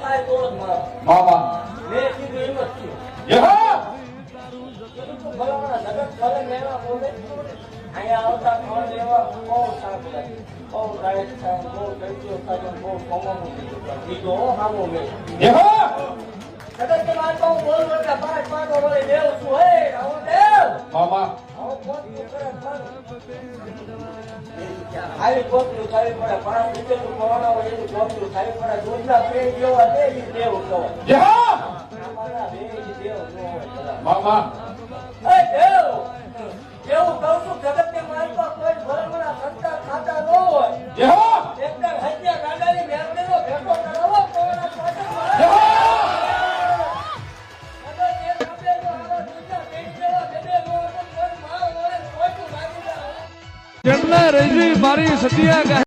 કાય તો જ મારો મામા મેં કીધું એમ જ થયું યહા કીધું તો ભલામણા જગત કરે મેળા બોલે અહીંયા આવતા ત્રણ લેવા બહુ શાક લાગે બહુ રાઈટ થાય બહુ કઈજો થાય બહુ કોમનું કીધું હો હામો મેં યહા જગત કે વાત તો બોલ એટલે પાંચ પાંચ વળે દેવ છું હે આવો દેવ મામા આવો કોટ કરે આવી કોટલું થાય પડે 5 રૂપિયાનું કોરોના હોય એની કોટલું થાય પડે દૂધના પેટ જેવા દે ઈ દેવ કહેવાય યહા અમારા બે ઈ દેવ ન હોય બધા મામા એ દેવ એવું કહું છું જગત કે મારી પાસે કોઈ ભરમણા સંતા ખાતા ન હોય યહા એકદમ હત્યા ગાડાની મેરડીનો ભેટો કરાવો કોરોના પાછળ યહા અગર એ આપણે જો આવા દૂધના પેટ જેવા બેબે નો હતો કોઈ માં વળે ખોટું લાગી જાય જેમના રજી મારી સતિયા